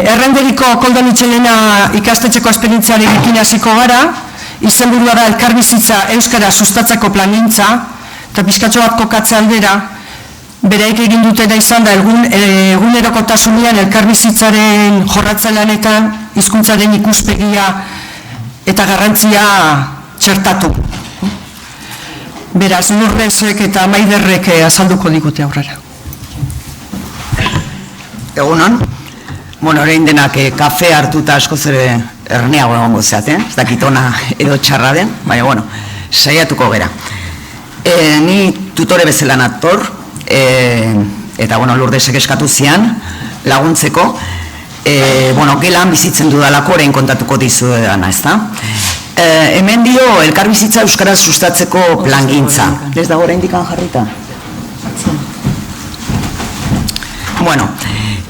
Errenderiko Koldo Mitxelena ikastetxeko esperientziarekin hasiko gara, izenburua da elkarbizitza euskara sustatzeko plangintza, eta pixkatxo bat kokatze aldera, beraik egin dutena izan da egunerokotasunean elkarbizitzaren jorratze lanetan hizkuntzaren ikuspegia eta garrantzia txertatu. Beraz, Lurresek eta Maiderrek azalduko digute aurrera. Egunon, orain denak kafe hartuta askoz ere erneago egongo zeaten, ez dakit ona edo txarra den, baina saiatuko gera. Ni tutore bezala nator, eta Lurdesek eskatu zian laguntzeko, gelan bizitzen dudalako orain kontatuko dizu dana, ez da? Hemen dio elkarbizitza euskaraz sustatzeko plangintza. Ez dago orain dikan jarrita?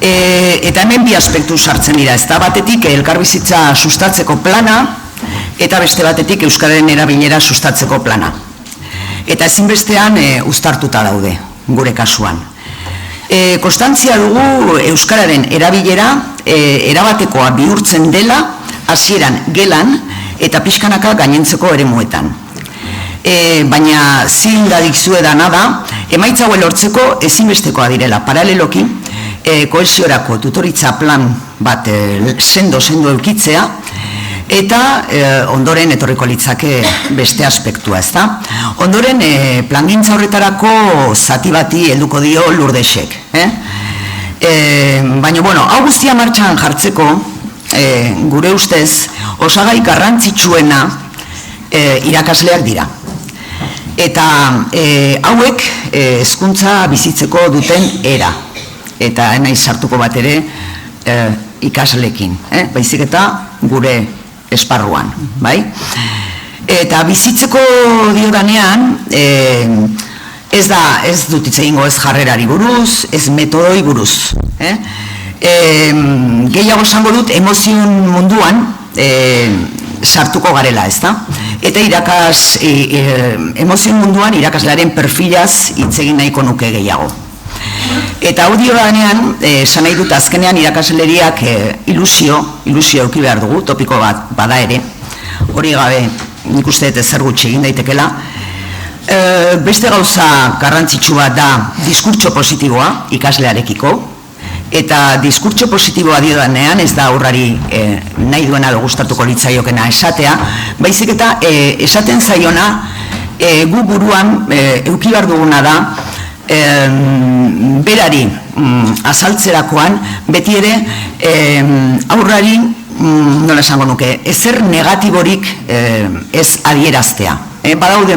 Eta hemen bi aspektu sartzen dira, ez da batetik elkarbizitza sustatzeko plana, eta beste batetik euskararen erabilera sustatzeko plana. Eta ezinbestean uztartuta daude, gure kasuan. Konstantzia dugu euskararen erabilera erabatekoa bihurtzen dela, hasieran gelan, eta pixkanaka gainentzeko eremuetan. Baina zindadik zuedana da, emaitza hau lortzeko ezinbestekoa direla, paraleloki, kohesiorako tutoritza plan bat sendo eukitzea, eta ondoren etorriko litzake beste aspektua, ez da? Ondoren, plangintza horretarako zati bati helduko dio Lurdesek. Baina, hau guztia martxan jartzeko, gure ustez, osagai garrantzitsuena irakasleak dira. Eta hauek hezkuntza bizitzeko duten era. Eta naiz sartuko bat ere ikasleekin, baizik eta gure esparruan, bai? Eta bizitzeko diodanean, ez dut hitz egingo ez jarrerari buruz, ez metodoi buruz. Gehiago esango dut emozion munduan sartuko garela, ez da? Eta emozion munduan irakaslearen perfilaz hitz egin nahiko nuke gehiago. Eta audio danean, esan nahi dut azkenean irakasleriak ilusio euki behar dugu, topiko bat bada ere, hori gabe nik uste dut ezer gutxi egin daitekela. Beste gauza garrantzitsua da diskurtso positiboa ikaslearekiko, eta diskurtso positiboa diodanean ez da aurrari nahi duena gustatuko litzaiokena esatea, baizik eta esaten zaiona gu buruan euki behar duguna da berari azaltzerakoan beti ere aurrari, nola esango nuke, ezer negatiborik ez adieraztea. Badaude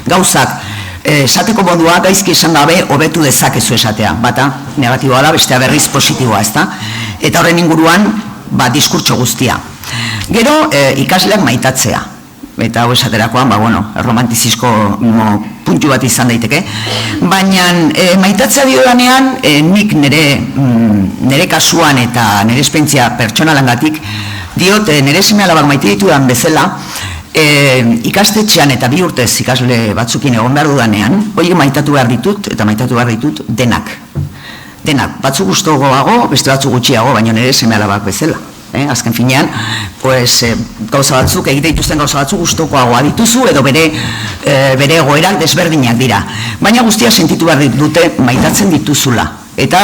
gauzak esateko modua gaizki esan gabe hobetu dezakezu esatea. Bata negatiboa da, bestea berriz positiboa, ez da? Eta horren inguruan, diskurtso guztia. Gero ikasleak maitatzea. Eta hau esaterakoan, romantizizko puntu bat izan daiteke. Baina maitatzea diodanean, nik nire kasuan eta nire espentzia pertsonalangatik, diot nire seme-alabak maite ditudan bezala, ikastetxean eta bi urtez ikasle batzukin egon behar dudanean, horiek maitatu behar ditut, eta maitatu behar ditut denak. Denak, batzuk gustuagoago, beste batzuk gutxiago, baina nire seme-alabak bezala. Azken finean, gauza batzuk, egite dituzten gauza batzuk gustukoagoa dituzu, edo bere egoeran desberdinak dira. Baina guztia sentitu behar dute maitatzen dituzula, eta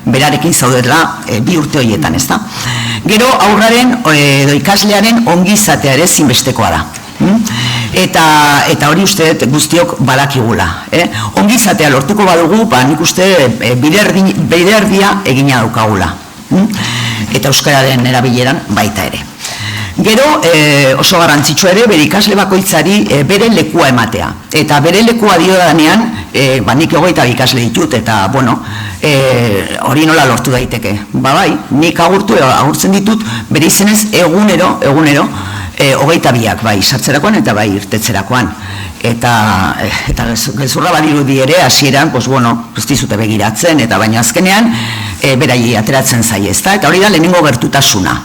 berarekin zaudetela bi urte horietan, ez da? Gero aurraren edo ikaslearen ongizatea ere zinbestekoa da. Eta hori uste guztiok badakigula. Ongizatea lortuko badugu, nik uste bide erdia egina daukagula. Eta euskararen erabileran baita ere. Gero, oso garrantzitsua ere, bere ikasle bakoitzari bere lekua ematea. Eta bere lekua diodanean, nik 22 ikasle ditut, eta, hori nola lortu daiteke. Nik agurtzen ditut, bere izenez egunero, 22, bai, sartzerakoan eta bai irtetzerakoan. Eta gezurra badirudi ere, hasieran, ez dizute begiratzen, eta baina azkenean, berai ateratzen zaie, ezta? Eta hori da lehenengo gertutasuna.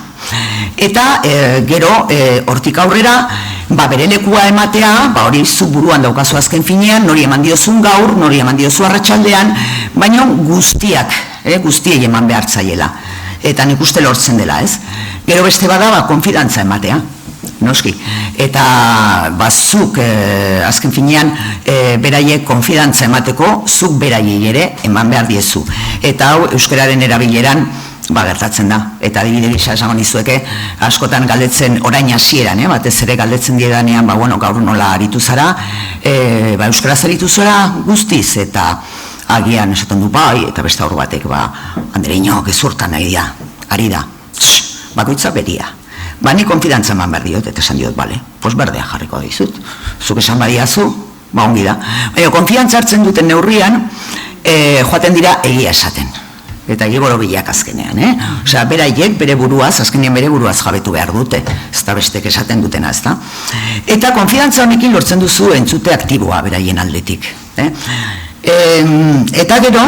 Eta gero, hortik aurrera, bere lekua ematea, hori zu buruan daukazu azken finean, nori eman diozun gaur, nori eman diozu arratsaldean, baina guztiei eman behar zaiela. eta nik uste lortzen dela, ez? Gero beste bada, konfidantza ematea, noski, eta zuk azken finean beraiek konfidantza emateko, zuk beraiei ere eman behar diezu, eta hau euskararen erabileran gertatzen da, eta adibide gisa esango nizueke, askotan galdetzen orain hasieran, batez ere galdetzen diedanean, gaur nola aritu zara, euskaraz aritu zara guztiz, eta agian esaten du bai, eta beste aur batek, Andereño, gezurtan nahi da, ari da, bakoitza beria. Ni konfidantza eman behar diot, eta esan diot, pues berdea jarriko dizut, zuk esan badiazu, ongi da. Konfidantza hartzen duten neurrian, joaten dira egia esaten. Eta egiboro bilak azkenean, Osea, beraiek bere buruaz, azkenean bere buruaz jabetu behar dute, ez da bestek esaten dutena, ez da. Eta konfidantza honekin lortzen duzu entzute aktiboa beraien aldetik. Eta gero,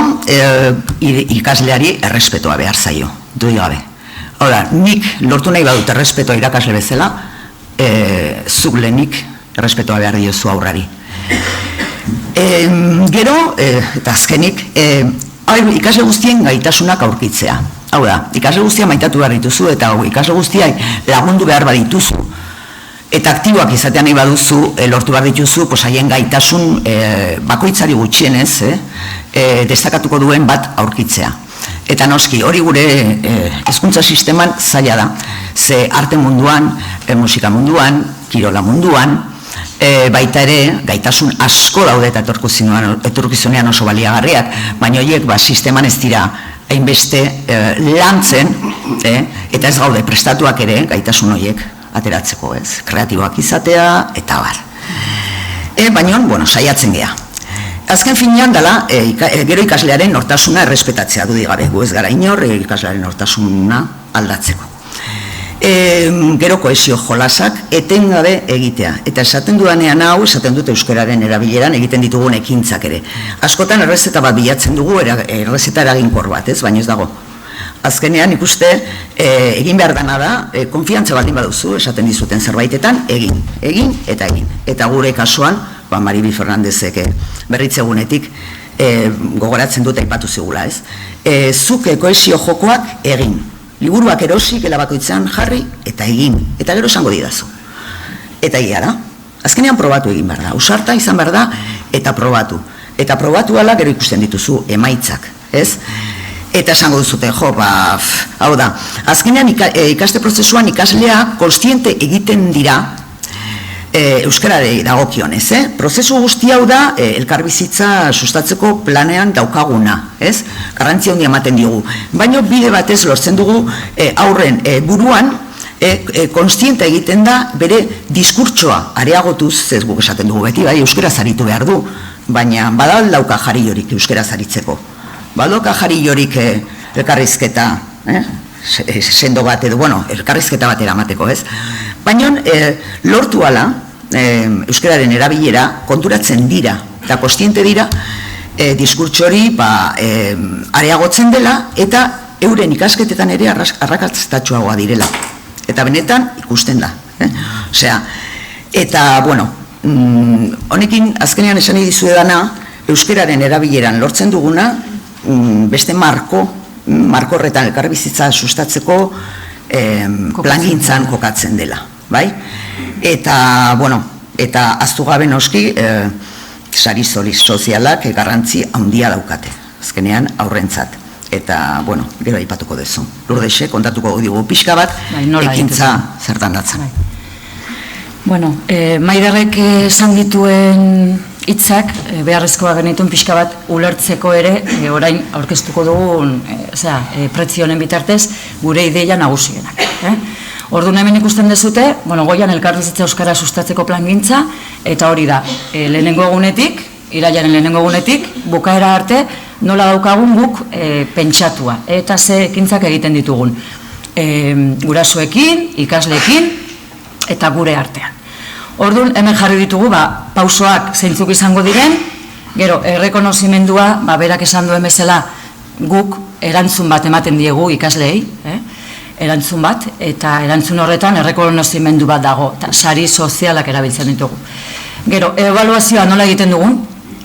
ikasleari errespetoa behar zaio, dui gabe. Hora, nik lortu nahi badut errespetoa irakasle bezala, zuk lehenik errespetoa behar diozu aurrari. Gero, eta azkenik, ikasle guztien gaitasunak aurkitzea. Hau da, ikasle guztia maitatu behar dituzu, eta ikasle guztiai lagundu behar badituzu, eta aktiboak izatean nahi baduzu, lortu behar dituzu, haien gaitasun bakoitzari gutxienez, destakatuko duen bat aurkitzea. Eta noski, hori gure hezkuntza sisteman zaila da, ze arte munduan, musika munduan, kirola munduan, baita ere, gaitasun asko daude eta etorkizunean oso baliagarriak, baina horiek sisteman ez dira hainbeste lantzen, eta ez gaude prestatuak ere gaitasun horiek ateratzeko, ez, kreatiboak izatea, eta bar. Baina, saiatzen geha. Azken finean dela, gero ikaslearen nortasuna errespetatzea du digabe, gu ez gara inor, ikaslearen nortasuna aldatzeko. Gero kohesio jolasak etengabe egitea. Eta esaten dudanean hau, esaten dute euskararen erabileran egiten ditugun ekintzak ere. Askotan errezeta bat bilatzen dugu, errezeta eraginkor bat, ez? Baina ez dago. Azkenean ikuste, egin behar dana da, konfiantza baldin baduzu, esaten dizuten zerbaitetan, egin eta egin. Eta gure kasuan, Maribi Fernandezek berritzegunetik gogoratzen dute aipatu zigula, ez? Zuk kohesio jokoak egin. Liburuak erosi, gela bakoitzan jarri, eta egin. Eta gero esango didazu. Eta egia da. Azkenean probatu egin behar da. Ausarta izan behar da, eta probatu. Eta probatu ala gero ikusten dituzu emaitzak, ez? Eta esango duzute, hau da. Azkenean ikaste prozesuan ikaslea kontziente egiten dira euskarari dagokionez, prozesu guzti hau da elkarbizitza sustatzeko planean daukaguna, ez? Garrantzia handia ematen diogu. Baina bide batez lortzen dugu aurren buruan kontziente egiten da bere diskurtsoa areagotuz, ez guk esaten dugu beti, bai, euskaraz aritu behar du, baina badal dauka jariorik euskaraz aritzeko. Badauka jariorik elkarrizketa, sendo bat edo, elkarrizketa bat eramateko, ez? Baina lortu ala, euskararen erabilera konturatzen dira, eta kontziente dira, diskurtso hori areagotzen dela, eta euren ikasketetan ere arrakastatsuagoa direla. Eta benetan ikusten da. Osea, eta, honekin azkenean esan dizuedana, euskararen erabileran lortzen duguna, beste markorretan elkarbizitza sustatzeko plangintzan kokatzen dela, bai? Eta, eta aztu gabe noski, sari sozialak garrantzi handia daukate, azkenean aurrentzat. Eta, gero aipatuko dezu. Lurdexe, kontatuko digu pixka bat, ekintza zertan datzen. Maiderrek esan dituen hitzak beharrezkoa genituen pixka bat ulertzeko ere, orain aurkeztuko dugun prezionen bitartez gure ideia nagusienak. Orduan hemen ikusten dezute, goian elkarbizitza euskara sustatzeko plangintza, eta hori da, lehenengo egunetik, irailaren lehenengo egunetik, bukaera arte, nola daukagun guk pentsatua, eta ze ekintzak egiten ditugun. Gurasoekin, ikasleekin, eta gure artean. Orduan, hemen jarri ditugu, pausoak zeintzuk izango diren, gero, errekonozimendua, berak esan duen bezala, guk erantzun bat ematen diegu ikasleei, erantzun bat, eta erantzun horretan errekonozimendu bat dago, eta sari sozialak erabiltzen ditugu. Gero, ebaluazioa nola egiten dugun,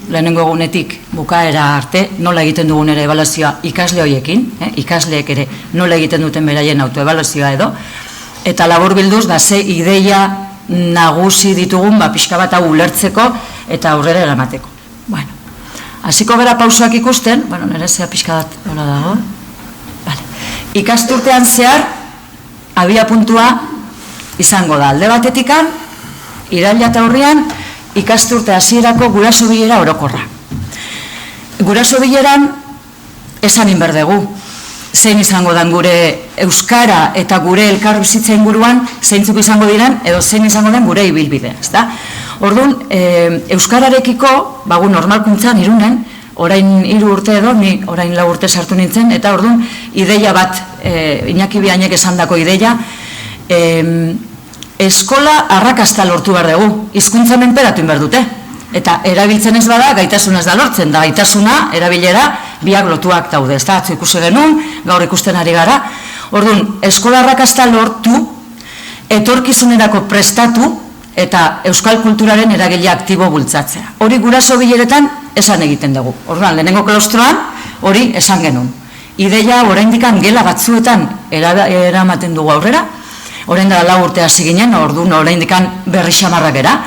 lehenengo egunetik bukaera arte, nola egiten dugun ere ebaluazioa ikasle horiekin, ikasleek ere nola egiten duten beraien autoebaluazioa edo, eta laburbilduz, ze ideia nagusi ditugun, pixka bat hau ulertzeko eta aurrera eramateko. Bueno, hasiko gara pausoak ikusten, nire zea pixka bat nola dago, ikasturtean zehar, abia puntua izango da, alde batetikan, iraila eta urrian, ikasturte hasierako guraso bilera orokorra. Guraso bileran esan inberdegu, zein izango dan gure euskara eta gure elkarbizitza inguruan zeintzuk izango diren edo zein izango den gure ibilbidea, ezta? Orduan, euskararekiko, normalkuntzan Irunen, orain 3 urte edo, ni orain 4 urte sartu nintzen, eta orduan ideia bat, Iñaki Biainek esandako ideia, eskola arrakasta lortu behar dugu, hizkuntza menperatu behar dute. Eta erabiltzen ez bada, gaitasuna ez da lortzen, da gaitasuna, erabilera, biak lotuak daude. Ez da, atzu ikusi genuen, gaur ikusten ari gara. Orduan, eskola arrakasta lortu, etorkizunerako prestatu, eta euskal kulturaren eragile aktibo bultzatzea. Hori guraso bileretan esan egiten dugu. Orduan, lehenengo klaustroan, hori esan genuen. Ideia, oraindikan gela batzuetan eramaten dugu aurrera, orain da 4 urte hasi ginen, orduan oraindikan berri xamarra gera,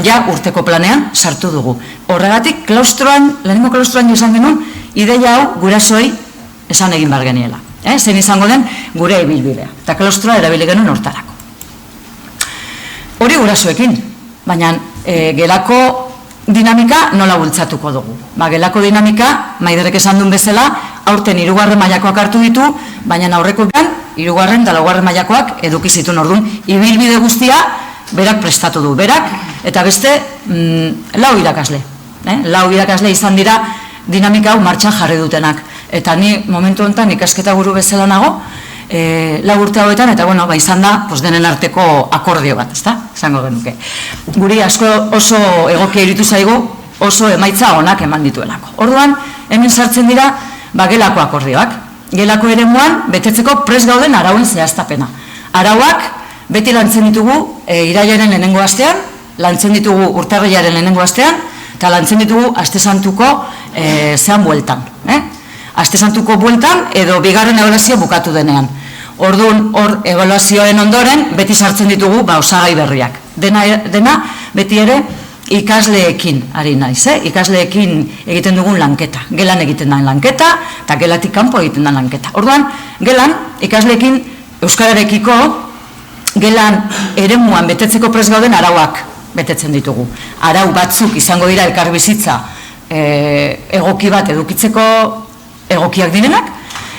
ja urteko planean sartu dugu. Horregatik, lehenengo klaustroan esan genuen, ideia hau gurasoi esan egin behar geniela. Zein izango den gure ibilbidea. Eta klaustroa erabili genuen hortarako. Hori gurasoekin, baina gelako dinamika nola bultzatuko dugu. Gelako dinamika, Maiderrek esan duen bezala, aurten 3. mailakoak hartu ditu, baina aurreko behan, 3. eta 4. mailakoak eduki zituen orduan. Ibilbide guztia, berak prestatu du. Berak, eta beste, 4 irakasle. 4 irakasle izan dira dinamika hau martxan jarri dutenak. Eta ni momentu honetan ikasketa guru bezala nago, 4 urte hauetan, eta izan da denen arteko akordio bat, ezta? Zango genuke. Guri asko oso egokia iritu zaigu, oso emaitza onak eman dituelako. Orduan, hemen sartzen dira, gelako akordioak. Gelako eremuan, betetzeko prest gauden arauen zehaztapena. Arauak, beti lantzen ditugu irailaren lehenengo astean, lantzen ditugu urtarrilaren lehenengo astean, eta lantzen ditugu aste santuko zean bueltan. Aste santuko bueltan edo bigarren ebaluazio bukatu denean. Orduan, hor ebaluazioen ondoren, beti sartzen ditugu osagai berriak. Dena beti ere ikasleekin ari naiz, ikasleekin egiten dugun lanketa. Gelan egiten den lanketa, eta gelatik kanpo egiten den lanketa. Orduan, gelan ikasleekin euskararekiko gelan eremuan betetzeko prest gauden arauak betetzen ditugu. Arau batzuk izango dira elkarbizitza egoki bat edukitzeko egokiak direnak,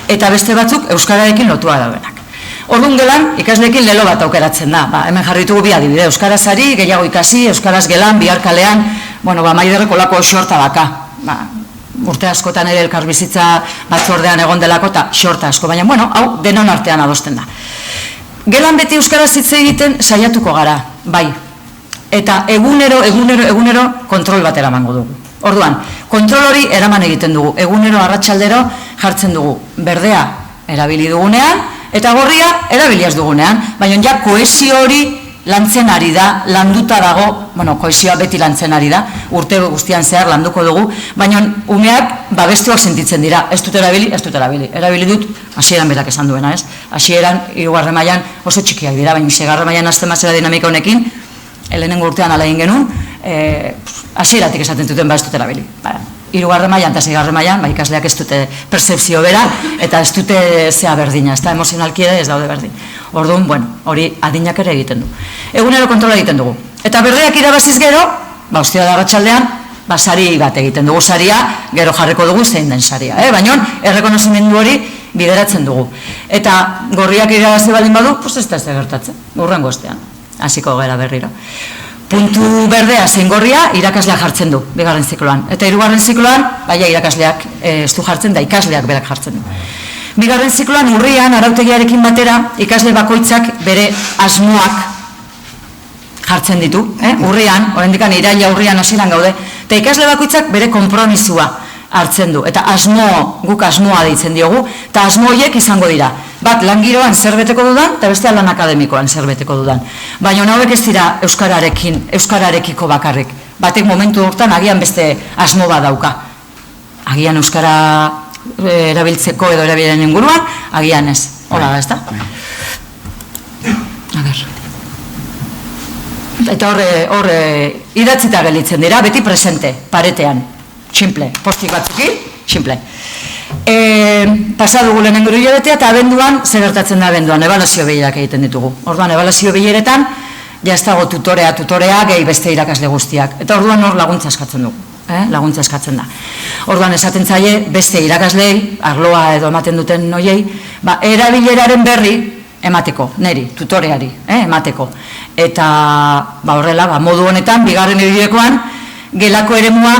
eta beste batzuk euskararekin lotua daudenak. Orduan gelan, ikasleekin lelo bat aukeratzen da. Hemen jarritugu bi adibide, euskarazari, gehiago ikasi, euskaraz gelan, bihar kalean, Maiderreko lako xorta daka. Urte askotan ere elkarbizitza batzordean egon delako, eta xorta asko, baina, hau denon artean adosten da. Gelan beti euskaraz hitz egiten saiatuko gara, bai. Eta egunero kontrol bat eramango dugu. Orduan, kontrol hori eraman egiten dugu, egunero arratsaldero jartzen dugu, berdea erabili dugunean, eta gorria erabiliaz dugunean, baina kohesio hori lantzen ari da, landuta dago, kohesioa beti lantzen ari da, urte guztian zehar landuko dugu, baina umeak babestuak sentitzen dira, ez dut erabili, erabili dut, hasieran berak esan duena, ez? Hasieran, 3. mailan oso txikiak dira, baina 6. mailan hasten mazera dinamika honekin, lehenengo urtean ala egin genuen, hasieratik esaten duten, ez dut erabili. 3. mailan eta 6. mailan, ikasleak ez dute percepzio bera, eta ez dute zea berdina, ez da emozionalki ere ez daude berdin. Orduan, hori adinak ere egiten du. Egunero kontrola egiten dugu. Eta berdeak irabaziz gero, ostia da arratsaldean, sari bat egiten dugu saria, gero jarriko dugu zein den saria. Baina, errekonozimendu hori bideratzen dugu. Eta gorriak irabazi balin badu, ez da ez da gertatzen, hurrengo ostean. Hasiko gara berriro. Puntu berdea zein gorria irakasleak jartzen du, 2. zikloan. Eta 3. zikloan, irakasleak ez du jartzen da, ikasleak berak jartzen du. 2. zikloan urrian, arautegiarekin batera, ikasle bakoitzak bere asmoak jartzen ditu. Urrian, oraindikan iraila urrian hasieran gaude, eta ikasle bakoitzak bere konpromisua hartzen du. Eta guk asmoa deitzen diogu, eta asmo horiek izango dira. Bat, langiroan zerbeteko dudan, eta bestea lan akademikoan zerbeteko dudan. Baina hauek ez dira euskararekiko bakarrik. batek momentu hortan agian beste asmo bat dauka. Agian euskara erabiltzeko edo erabilaren inguruan, agian ez. Hola da, ez da? Eta horre idatzita gelitzen dira, beti presente, paretean. Simple, postik batzuki, simple. Pasa dugu lehenengo hilabetea eta abenduan, zer gertatzen da abenduan, ebaluazio bilerak egiten ditugu. Orduan, ebaluazio bileretan, ja ez dago tutorea, gehi beste irakasle guztiak. Eta orduan hor laguntza eskatzen dugu. Laguntza eskatzen da. Orduan esaten zaie, beste irakaslei, arloa edo ematen duten noiei, erabileraren berri emateko, neri, tutoreari, emateko. Eta horrela, modu honetan, bigarren edilekoan, gelako eremua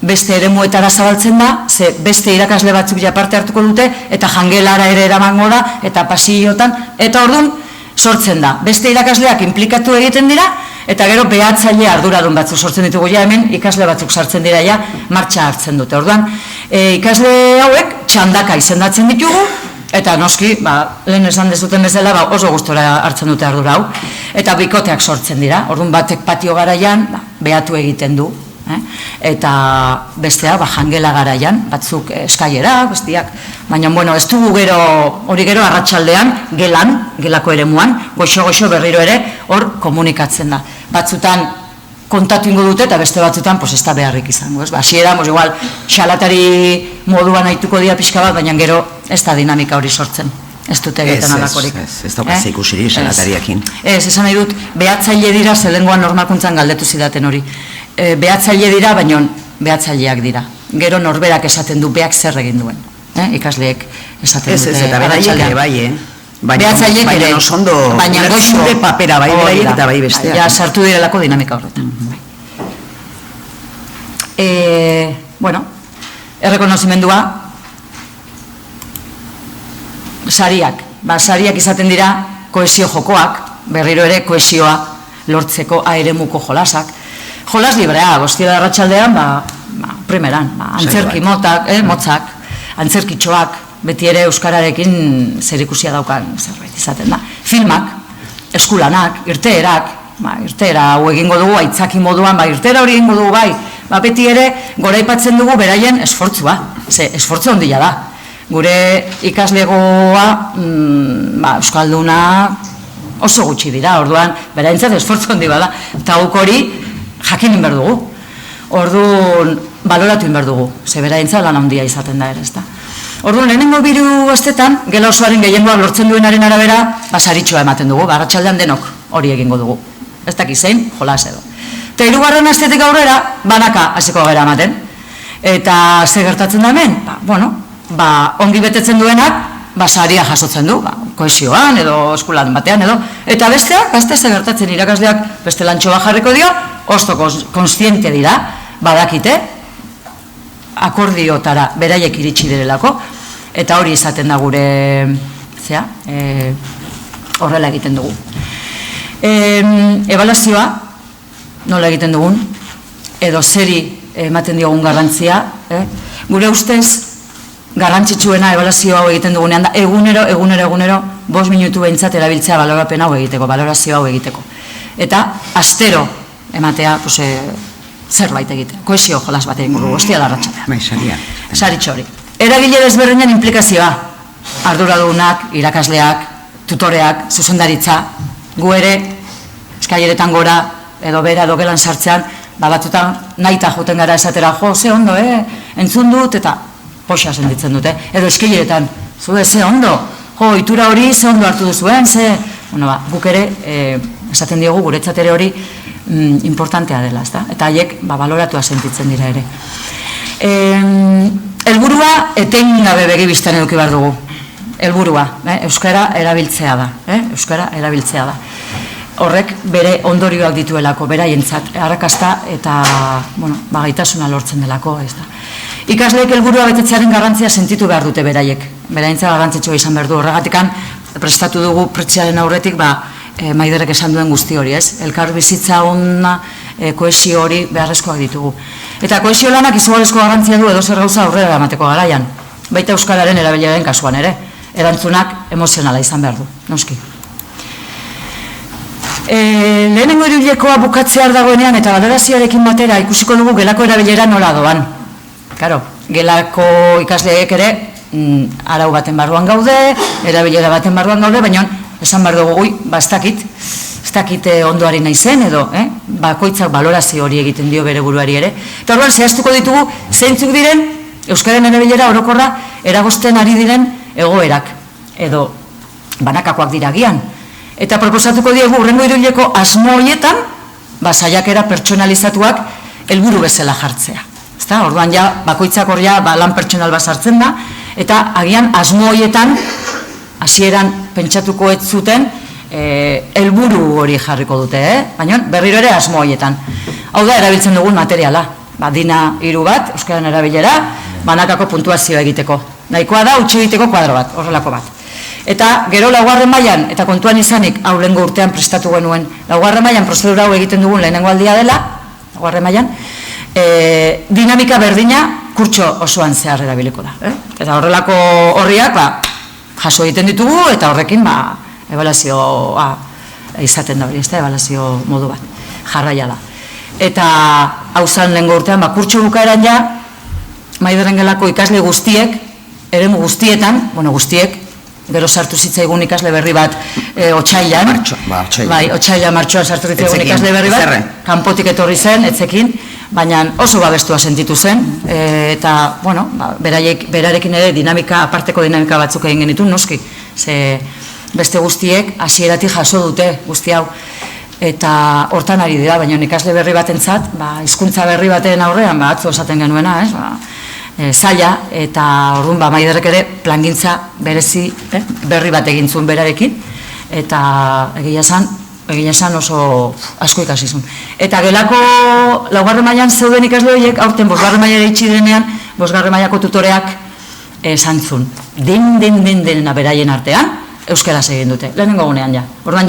beste eremuetara zabaltzen da, ze beste irakasle batzuk ja parte hartuko dute, eta jangelara ere eramango da, eta pasillotan, eta orduan sortzen da. Beste irakasleak inplikatu egiten dira, eta gero behatzaile arduradun batzuk sortzen ditugu ja hemen, ikasle batzuk sartzen dira ja, martxa hartzen dute. Orduan, ikasle hauek txandaka izendatzen ditugu, eta noski, lehen esan dezuten bezala, oso gustora hartzen dute ardura hau, eta bikoteak sortzen dira. Orduan, batek patio garaian, behatu egiten du, eta bestea, jangela garaian, batzuk eskaiera, bestiak, baina, ez dugu hori gero arratsaldean, gelako eremuan, goxo berriro ere, hor komunikatzen da. Batzutan kontatu ingo dute, eta beste batzutan, ez da beharrik izango, hasiera, igual, xalatari moduan haituko dira pixka bat, baina gero ez da dinamika hori sortzen. Ez dute egiten alakorik. Ez daukaz ikusiri, xalatariakin. Ez, esan nahi dut, behatzaile dira, zelengoan normalkuntzan galdetu zidaten hori. Behatzaile dira, baina behatzaileak dira. Gero norberak esaten du beak zer egin duen. Ikasleek esaten dute. Ez, eta beraiek ere bai, behatzaileek ere. Baina osondo, lertzure papera bai beraiek eta bai besteak. Ja, sartu direlako dinamika horretan. Errekonozimendua, sariak. Sariak izaten dira kohesio jokoak, berriro ere kohesioa lortzeko aeremuko jolasak. Jolas librea, goztira arratsaldean, primeran, antzerki motzak, antzerkitxoak, beti ere euskararekin zerikusia daukan zerbait izaten da. Filmak, eskulanak, irteerak, irteera hau egingo dugu, aitzaki moduan, irteera hori egingo dugu bai, beti ere goraipatzen dugu beraien esfortzua, esfortzu handia da. Gure ikaslegoa, euskalduna oso gutxi dira, orduan, beraintzat esfortzu handi bada, eta guk hori jakin inber dugu. Orduan, baloratu inber dugu, ze beraintza lan handia izaten da ere, ezta. Orduan, lehenengo biru astetan, gela osoaren gehiengoak lortzen duenaren arabera, saritxoa ematen dugu, arratsaldean denok hori egingo dugu. Ez dakiz zein, jolas edo. Eta hirugarren astetik aurrera, banaka hasiko gara ematen. Eta ze gertatzen da hemen? Ongi betetzen duenak, saria jasotzen du, kohesioan edo eskulan batean edo. Eta besteak, ze gertatzen irakasleak beste lantxo bat jarriko dio, osto konstiente dira, badakite, akordiotara beraiek iritsi direlako, eta hori izaten da gure, horrela egiten dugu. Ebaluazioa, nola egiten dugun, edo zeri ematen diogun garrantzia, gure ustez, garrantzitsuena ebaluazio hau egiten dugunean da, egunero, 5 minutu behintzat erabiltzea balorapen hau egiteko, balorazio hau egiteko. Eta astero ematea zerbait egite, kohesio jolas bat egingo dugu, ostia da arratsaldean. Saritxo hori. Eragile desberdinen implikazioa, arduradunak, irakasleak, tutoreak, zuzendaritza, gu ere, eskaileretan gora, edo bera, edo gelan sartzean, batzutan nahita joten gara esatera, ze ondo, entzun dut, eta poxa sentitzen dute, edo eskaileretan, ze ondo, itura hori, ze ondo hartu duzuen, guk ere, esaten diogu, guretzat ere hori importantea dela, eta haiek baloratua sentitzen dira ere. Helburua etengabe begibistan eduki behar dugu. Helburua, euskara erabiltzea da. Horrek bere ondorioak dituelako, beraientzat, arrakasta eta gaitasuna lortzen delako. Ikasleek helburua betetzearen garrantzia sentitu behar dute beraiek. Beraientzat garrantzitsua izan behar du. Horregatik prestatu dugu pretziaren aurretik, Maiderrek esan duen guzti hori, elkar bizitza ona, kohesio hori beharrezkoak ditugu. Eta kohesio lanak izugarrizko garrantzia du edo zer gauza aurrera emateko garaian. Baita euskararen erabileraren kasuan ere, erantzunak emozionala izan behar du, noski. Lehenengo hiruhilekoa bukatzear dagoenean eta balorazioarekin batera ikusiko dugu gelako erabilera nola doan. Claro, gelako ikasleek ere arau baten barruan gaude, erabilera baten barruan gaude, baina esan behar dugu, ez dakit ondoari naizen edo, bakoitzak balorazio hori egiten dio bere buruari ere. Eta orduan, zehaztuko ditugu, zeintzuk diren, euskaren erabilera orokorra eragozten ari diren egoerak, edo banakakoak dira gian. Eta proposatuko diegu, hurrengo hiruhileko asmo horietan, saiakera pertsonalizatuak helburu bezala jartzea. Orduan, bakoitzak hor lan pertsonal bat sartzen da, eta agian asmo horietan, hasieran pentsatuko ez zuten, helburu hori jarriko dute, baina berriro ere asmo horietan. Hau da, erabiltzen dugun materiala. Dina 3 bat, euskaren erabilera, banakako puntuazioa egiteko. Nahikoa da, utzi egiteko kuadro bat, horrelako bat. Eta gero 4. mailan, eta kontuan izanik, hau lehengo urtean prestatu genuen, 4. mailan prozedura hau egiten dugun lehenengo aldia dela, 4. mailan, dinamika berdina kurtso osoan zehar erabiliko da. Eta horrelako horriak, jaso egiten ditugu, eta horrekin, ebaluazioa izaten da hori, ez da, ebaluazio modu bat, jarraia da. Eta hau zan lehengo urtean, kurtso bukaeran Maideren gelako ikasle guztiek, eremu guztietan, guztiek, gero sartu zitzaigun ikasle berri bat otsailan, otsailan martxoan sartu zitzaigun ikasle berri bat, kanpotik etorri zen, etzekin, baina oso babestua sentitu zen, eta, berarekin ere aparteko dinamika batzuk egin genitun, noski, ze beste guztiek hasieratik jaso dute guzti hau, eta hortan ari dira, baina ikasle berri batentzat, hizkuntza berri baten aurrean, atzo esaten genuena, zaila, eta orduan Maiderrek ere plangintza berezi berri bat egin zuen berarekin, eta egia esan oso asko ikasizun. Eta gelako 4. mailan zeuden ikasle horiek, aurten 5. mailara itxi direnean, 5. mailako tutoreak esan zuen. Den beraien artean, euskaraz egin dute, lehenengo gunean Orduan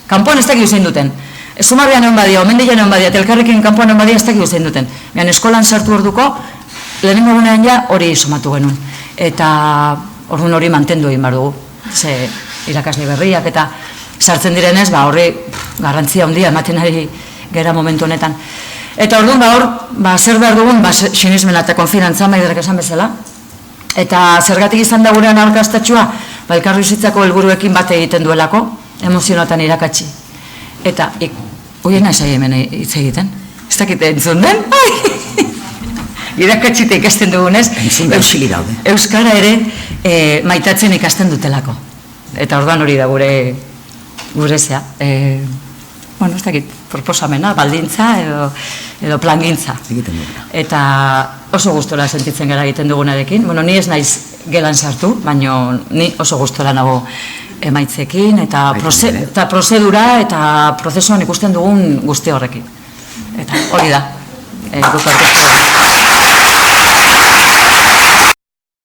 kanpoan ez dakik zein duten. Zumarrian egon badia, omendian egon badia, telkarrekin kanpoan egon badia ez dakik zein duten. Baina eskolan sartu orduko, lehenengo gunean hori somatu genuen. Eta orduan hori mantendu egin behar dugu. Ze irakasle berriak eta sartzen direnez, horri garrantzia handia ematen ari gera momentu honetan. Eta orduan hor, zer behar dugun, sinismena eta konfinantza Maiderrek esan bezala. Eta zergatik izan da gurean aurkastatxua, elkarbizitzako helburuekin bat egiten duelako, emozionatan irakatsi. Eta, hoien nahi hemen hitz egiten. Ez dakit entzun den? Irakatsita ikasten dugunez, euskara ere maitatzen ikasten dutelako. Eta orduan hori da gure zea. Ez dakit, proposamena, baldintza edo plangintza. Eta oso gustora sentitzen gara egiten dugunarekin. Ni ez naiz gelan sartu, baina ni oso gustora nago emaitzekin, eta prozedura eta prozesuan ikusten dugun guzti horrekin. Eta hori da, guk aurkeztu.